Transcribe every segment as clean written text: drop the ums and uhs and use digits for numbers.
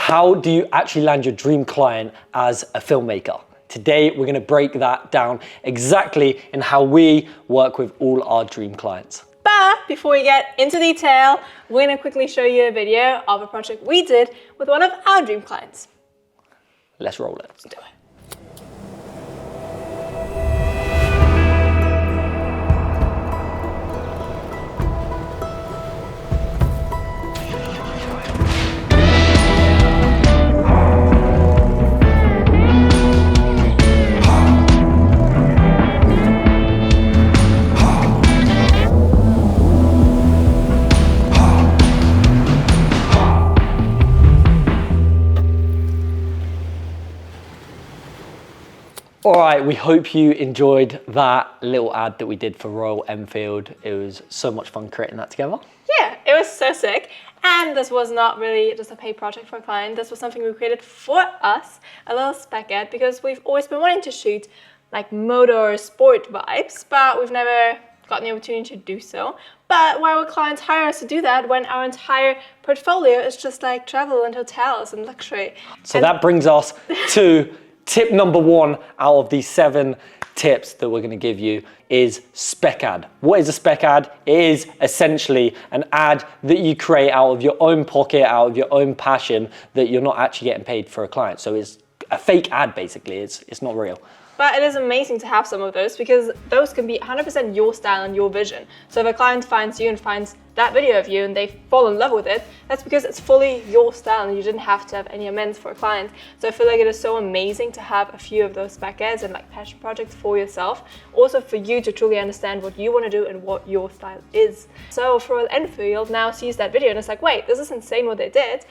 how do you actually land your dream client as a filmmaker? Today, we're gonna break that down exactly in how we work with all our dream clients. But before we get into detail, we're gonna quickly show you a video of a project we did with one of our dream clients. Let's roll it. Let's do it. All right, we hope you enjoyed that little ad that we did for Royal Enfield. It was so much fun creating that together. Yeah, it was so sick. And this was not really just a paid project for a client. This was something we created for us, a little spec ad, because we've always been wanting to shoot like motor sport vibes, but we've never gotten the opportunity to do so. But why would clients hire us to do that when our entire portfolio is just like travel and hotels and luxury? So that brings us to tip number 1 out of these 7 tips that we're gonna give you is spec ad. What is a spec ad? It is essentially an ad that you create out of your own pocket, out of your own passion, that you're not actually getting paid for a client. So it's a fake ad basically, it's not real. But it is amazing to have some of those because those can be 100% your style and your vision. So if a client finds you and finds that video of you and they fall in love with it, that's because it's fully your style and you didn't have to have any amends for a client. So I feel like it is so amazing to have a few of those spec ads and like passion projects for yourself. Also for you to truly understand what you want to do and what your style is. So for Royal Enfield now sees that video and it's like, wait, this is insane what they did.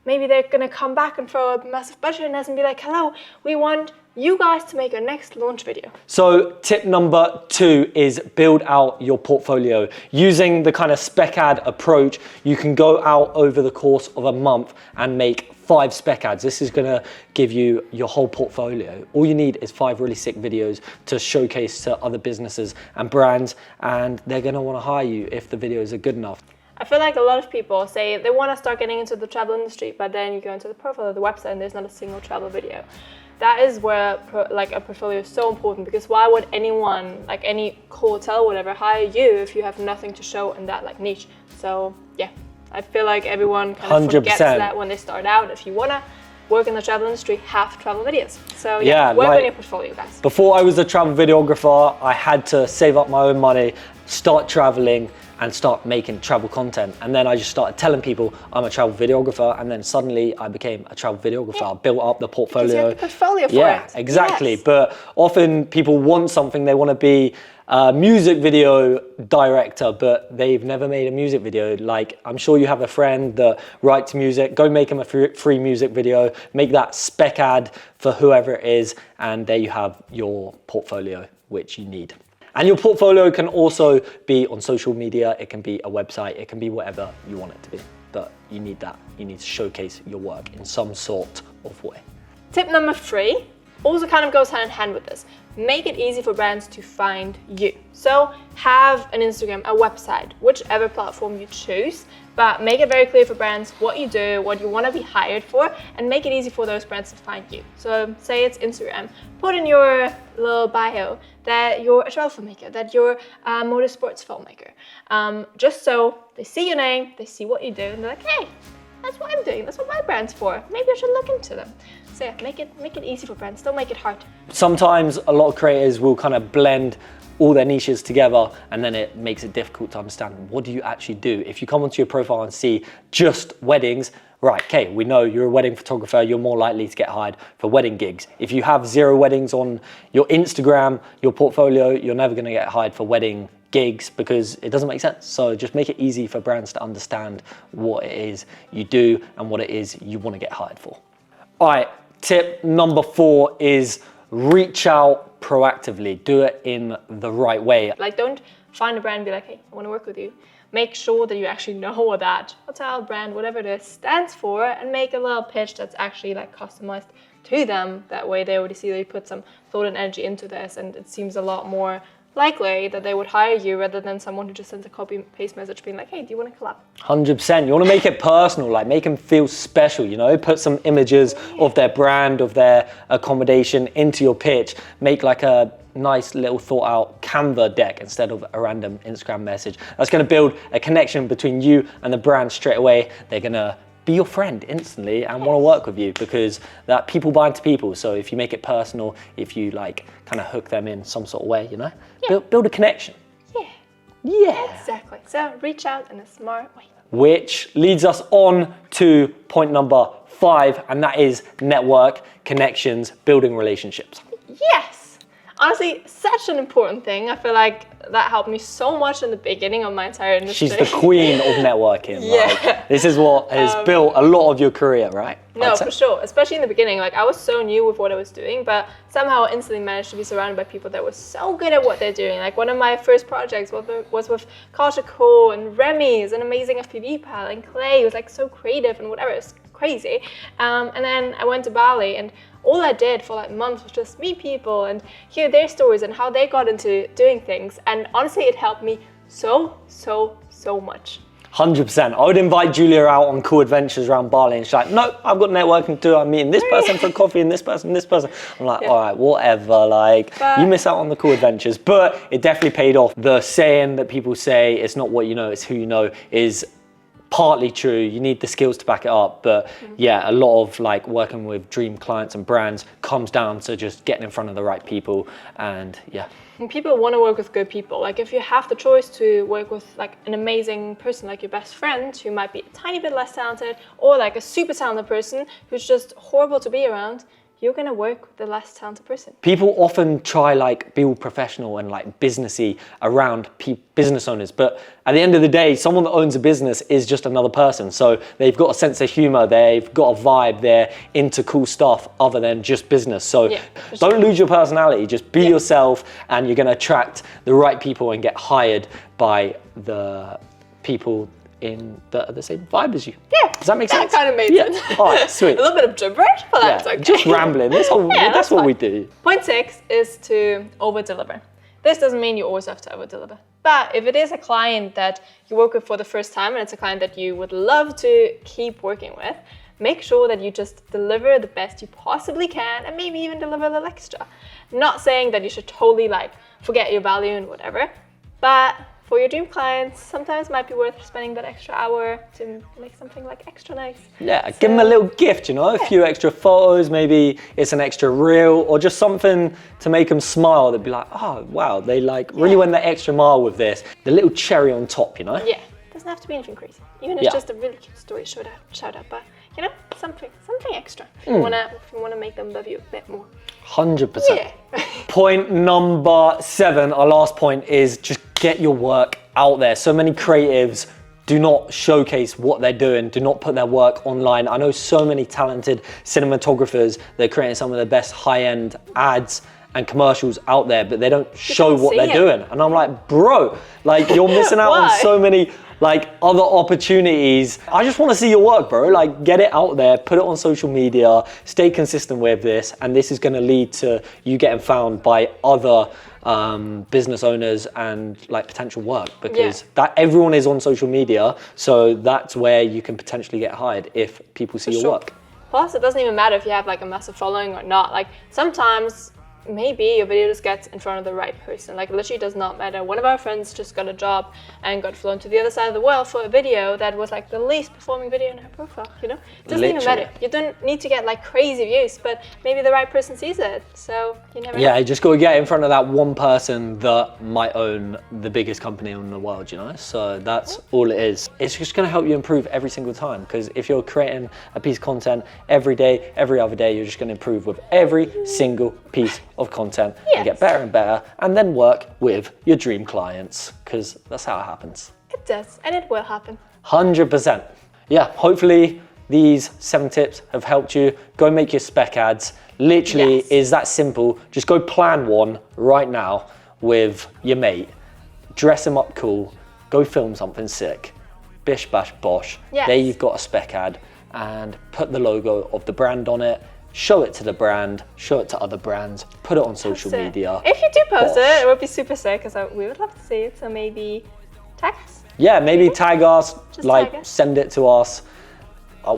Maybe they're gonna come back and throw a massive budget in us and be like, hello, we want you guys to make our next launch video. So tip number 2 is build out your portfolio. Using the kind of spec ad approach, you can go out over the course of a month and make 5 spec ads. This is gonna give you your whole portfolio. All you need is 5 really sick videos to showcase to other businesses and brands, and they're gonna wanna hire you if the videos are good enough. I feel like a lot of people say they want to start getting into the travel industry, but then you go into the profile of the website and there's not a single travel video. That is where like a portfolio is so important, because why would anyone, like any hotel or whatever, hire you if you have nothing to show in that like niche? So yeah, I feel like everyone kind of 100%. forgets that when they start out. If you want to work in the travel industry, have travel videos. So yeah, work on your portfolio, guys. Before I was a travel videographer, I had to save up my own money, start traveling, and start making travel content. And then I just started telling people I'm a travel videographer, and then suddenly I became a travel videographer. I built up the portfolio. Because you have the portfolio for it. Yeah, exactly. Yes. But often people want something, they want to be a music video director, but they've never made a music video. Like, I'm sure you have a friend that writes music, go make them a free music video, make that spec ad for whoever it is, and there you have your portfolio, which you need. And your portfolio can also be on social media, it can be a website, it can be whatever you want it to be. But you need that. You need to showcase your work in some sort of way. Tip number 3 also kind of goes hand in hand with this. Make it easy for brands to find you. So have an Instagram, a website, whichever platform you choose, but make it very clear for brands what you do, what you want to be hired for, and make it easy for those brands to find you. So say it's Instagram, put in your little bio that you're a travel filmmaker, that you're a motorsports filmmaker. Just so they see your name, they see what you do, and they're like, hey, that's what I'm doing, that's what my brand's for. Maybe I should look into them. So yeah, make it easy for brands, don't make it hard. Sometimes a lot of creators will kind of blend all their niches together, and then it makes it difficult to understand what do you actually do. If you come onto your profile and see just weddings, right, okay, we know you're a wedding photographer, you're more likely to get hired for wedding gigs. If you have 0 weddings on your Instagram, your portfolio, you're never gonna get hired for wedding gigs because it doesn't make sense. So just make it easy for brands to understand what it is you do and what it is you wanna get hired for. All right, tip number 4 is reach out proactively. Do it in the right way. Like, don't find a brand and be like, hey, I want to work with you. Make sure that you actually know what that hotel, brand, whatever it is, stands for, and make a little pitch that's actually like customized to them. That way they already see that you put some thought and energy into this, and it seems a lot more likely that they would hire you rather than someone who just sends a copy and paste message being like, hey, do you want to collab? 100%. You want to make it personal, like make them feel special, you know, put some images of their brand, of their accommodation into your pitch, make like a nice little thought out Canva deck instead of a random Instagram message. That's going to build a connection between you and the brand straight away. They're going to be your friend instantly and want to work with you, because that people buy into people. So if you make it personal, if you like kind of hook them in some sort of way, you know, build a connection. Yeah. Exactly. So reach out in a smart way. Which leads us on to point number 5, and that is network, connections, building relationships. Yes. Honestly, such an important thing. I feel like that helped me so much in the beginning of my entire industry. She's the queen of networking. Yeah. Like, this is what has built a lot of your career, right? No, for sure. Especially in the beginning. Like, I was so new with what I was doing, but somehow I instantly managed to be surrounded by people that were so good at what they're doing. Like, one of my first projects was with Culture Co, and Remy is an amazing FPV pal, and Clay was like so creative and whatever. It's crazy. And then I went to Bali, and all I did for like months was just meet people and hear their stories and how they got into doing things. And honestly, it helped me so much. 100%. I would invite Julia out on cool adventures around Bali, and she's like, no, I've got networking to do. I'm meeting this person for coffee and this person and this person. I'm like, all right, whatever. Like, you miss out on the cool adventures. But it definitely paid off. The saying that people say, it's not what you know, it's who you know, is partly true. You need the skills to back it up, but yeah, a lot of like working with dream clients and brands comes down to just getting in front of the right people. And yeah, and people want to work with good people. Like, if you have the choice to work with like an amazing person, like your best friend, who might be a tiny bit less talented, or like a super talented person who's just horrible to be around, you're gonna work with the less talented person. People often try like be all professional and like businessy around business owners, but at the end of the day, someone that owns a business is just another person. So they've got a sense of humor, they've got a vibe, they're into cool stuff other than just business. So don't lose your personality, just be yourself, and you're gonna attract the right people and get hired by the people in the same vibe as you. Yeah. Does that make sense? That kind of made sense. All right, sweet. A little bit of gibberish, but that's okay. Just rambling. That's what we do. Point 6 is to over-deliver. This doesn't mean you always have to over-deliver. But if it is a client that you work with for the first time, and it's a client that you would love to keep working with, make sure that you just deliver the best you possibly can, and maybe even deliver a little extra. Not saying that you should totally like forget your value and whatever, but for your dream clients, sometimes it might be worth spending that extra hour to make something like extra nice. Yeah, give them a little gift, you know, a few extra photos, maybe it's an extra reel, or just something to make them smile. They'd be like, oh, wow, they like really went that extra mile with this. The little cherry on top, you know? Yeah, doesn't have to be anything crazy. Even if it's just a really cute story, shout out, but you know, something extra. If you wanna make them love you a bit more. 100%. Yeah. Point number 7, our last point, is just get your work out there. So many creatives do not showcase what they're doing, do not put their work online. I know so many talented cinematographers that are creating some of the best high-end ads and commercials out there, but they don't show what they're doing. And I'm like, bro, like you're missing out on so many like other opportunities. I just want to see your work, bro. Like, get it out there, put it on social media, stay consistent with this, and this is going to lead to you getting found by other business owners and like potential work, because that everyone is on social media, so that's where you can potentially get hired if people see your work. Plus, it doesn't even matter if you have like a massive following or not. Like, sometimes maybe your video just gets in front of the right person. Like, literally does not matter. One of our friends just got a job and got flown to the other side of the world for a video that was like the least performing video in her profile, you know? It doesn't even matter. You don't need to get like crazy views, but maybe the right person sees it. So you never know. You just got to get in front of that one person that might own the biggest company in the world, you know? So that's all it is. It's just going to help you improve every single time, because if you're creating a piece of content every day, every other day, you're just going to improve with every single piece of content and get better and better, and then work with your dream clients, because that's how it happens. It does, and it will happen. 100%. Yeah, hopefully these 7 tips have helped you. Go make your spec ads. Literally is that simple. Just go plan one right now with your mate. Dress him up cool. Go film something sick. Bish bash bosh. There you've got a spec ad, and put the logo of the brand on it. show it to the brand, show it to other brands, put it on social That's it. media. If you do post Bosh. it would be super sick because we would love to see it. So maybe tag us. Yeah, maybe tag us, Just like tag us. send it to us.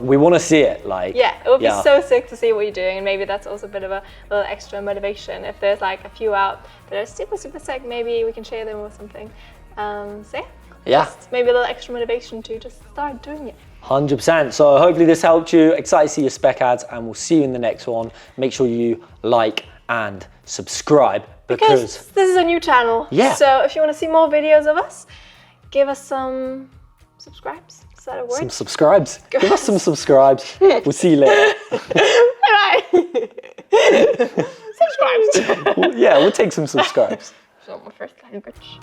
We want to see it. Like, Yeah, it would be so sick to see what you're doing, and maybe that's also a bit of a little extra motivation. If there's like a few out that are super sick, maybe we can share them or something. So Yeah. just maybe a little extra motivation to just start doing it. 100%. So hopefully this helped you. Excited to see your spec ads, and we'll see you in the next one. Make sure you like and subscribe because this is a new channel. Yeah. So if you want to see more videos of us, give us some subscribes. Is that a word? some subscribes. Give us some subscribes. We'll see you later. Bye. Subscribes. Yeah, we'll take some subscribes. It's not my first language.